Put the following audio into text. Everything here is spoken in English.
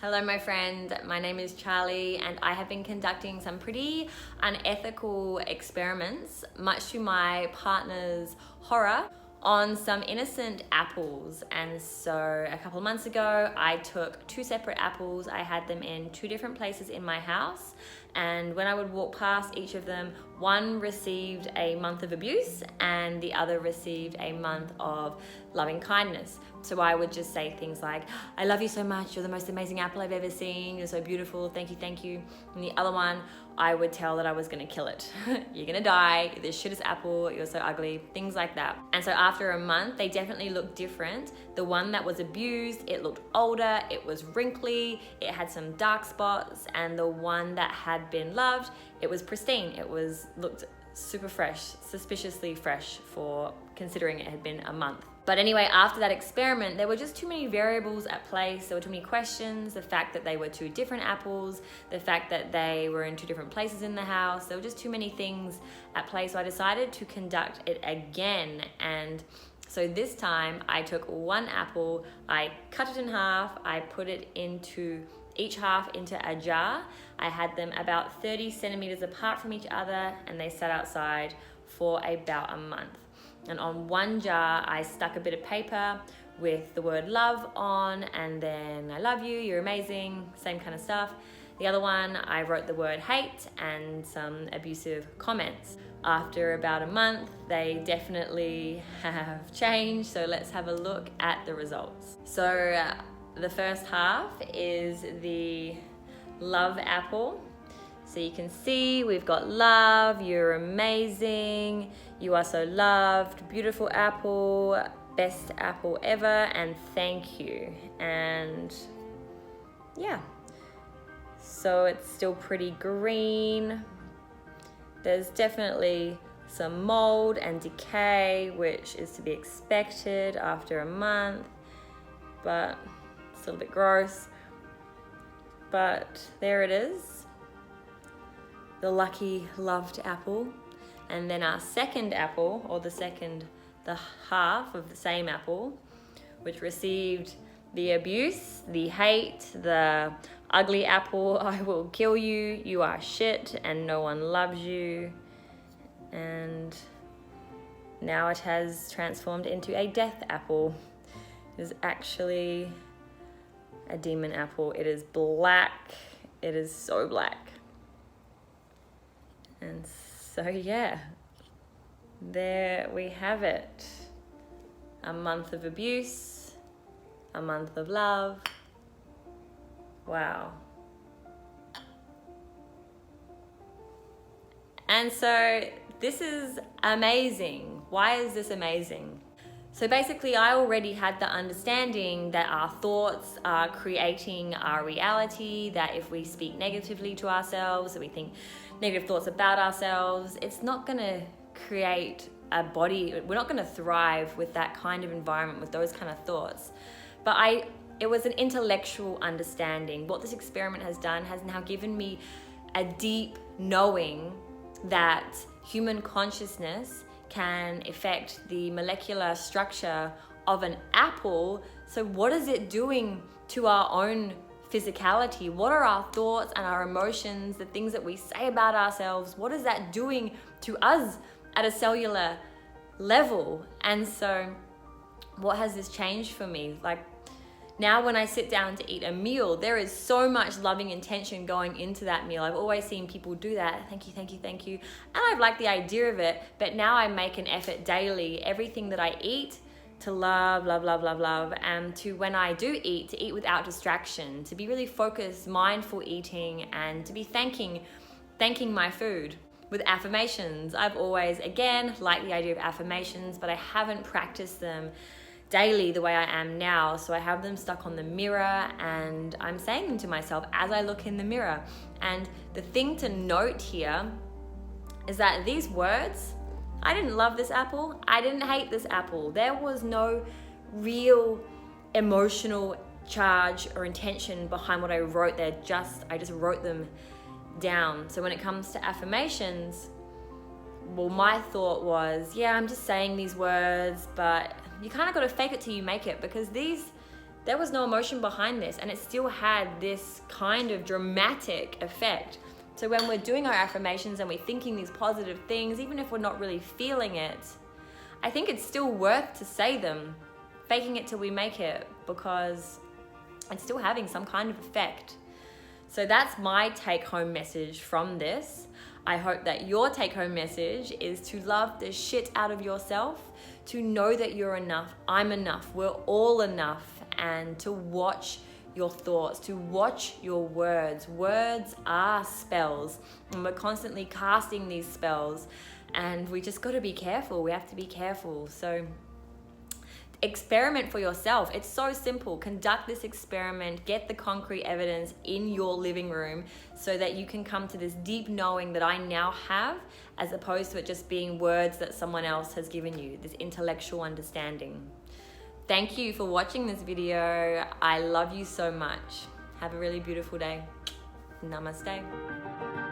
Hello, my friend. My name is Charlie, and I have been conducting some pretty unethical experiments, much to my partner's horror, on some innocent apples. And so a couple of months ago, I took two separate apples. I had them in two different places in my house. And when I would walk past each of them, one received a month of abuse and the other received a month of loving kindness. So I would just say things like, I love you so much, you're the most amazing apple I've ever seen, you're so beautiful, thank you, thank you. And the other one, I would tell that I was gonna kill it. You're gonna die, you're the shittest apple, you're so ugly, things like that. And so after a month, they definitely looked different. The one that was abused, it looked older, it was wrinkly, it had some dark spots, and the one that had been loved, it was pristine. Looked super fresh, suspiciously fresh for considering it had been a month. But anyway, after that experiment, there were just too many variables at play. There were too many questions, the fact that they were two different apples, the fact that they were in two different places in the house. There were just too many things at play. So I decided to conduct it again. And so this time I took one apple, I cut it in half, I put it into each half into a jar. I had them about 30 centimeters apart from each other, and they sat outside for about a month. And on one jar, I stuck a bit of paper with the word love on, and then I love you, you're amazing, same kind of stuff. The other one, I wrote the word hate and some abusive comments. After about a month, they definitely have changed. So let's have a look at the results. So the first half is the love apple. So you can see we've got love, you're amazing, you are so loved, beautiful apple, best apple ever, and thank you. And yeah, so it's still pretty green. There's definitely some mold and decay, which is to be expected after a month, but it's a little bit gross. But there it is, the lucky loved apple. And then our second apple, or the half of the same apple, which received the abuse, the hate, the ugly apple, I will kill you, you are shit, and no one loves you. And now it has transformed into a death apple. It is actually a demon apple. It is black. It is so black. And so yeah, there we have it. A month of abuse, a month of love. Wow. And so this is amazing. Why is this amazing? So basically, I already had the understanding that our thoughts are creating our reality, that if we speak negatively to ourselves, that we think negative thoughts about ourselves, it's not gonna create a body, we're not gonna thrive with that kind of environment, with those kind of thoughts. But it was an intellectual understanding. What this experiment has done has now given me a deep knowing that human consciousness can affect the molecular structure of an apple. So what is it doing to our own physicality? What are our thoughts and our emotions, the things that we say about ourselves? What is that doing to us at a cellular level? And so what has this changed for me? Like, now when I sit down to eat a meal, there is so much loving intention going into that meal. I've always seen people do that. Thank you, thank you, thank you. And I've liked the idea of it, but now I make an effort daily, everything that I eat, to love, love, love, love, love. And to, when I do eat, to eat without distraction, to be really focused, mindful eating, and to be thanking my food with affirmations. I've always, again, liked the idea of affirmations, but I haven't practiced them daily the way I am now. So I have them stuck on the mirror, and I'm saying them to myself as I look in the mirror. And the thing to note here is that these words, I didn't love this apple, I didn't hate this apple. There was no real emotional charge or intention behind what I wrote there. I just wrote them down. So when it comes to affirmations, well, my thought was, yeah, I'm just saying these words, but you kind of got to fake it till you make it, because these There was no emotion behind this, and it still had this kind of dramatic effect. So when we're doing our affirmations and we're thinking these positive things, even if we're not really feeling it, I think it's still worth to say them, faking it till we make it, because it's still having some kind of effect. So that's my take-home message from this. I hope that your take-home message is to love the shit out of yourself, to know that you're enough, I'm enough, we're all enough, and to watch your thoughts, to watch your words. Words are spells, and we're constantly casting these spells, and we just got to be careful. We have to be careful. So experiment for yourself. It's so simple. Conduct this experiment, get the concrete evidence in your living room so that you can come to this deep knowing that I now have, as opposed to it just being words that someone else has given you, this intellectual understanding. Thank you for watching this video. I love you so much. Have a really beautiful day. Namaste.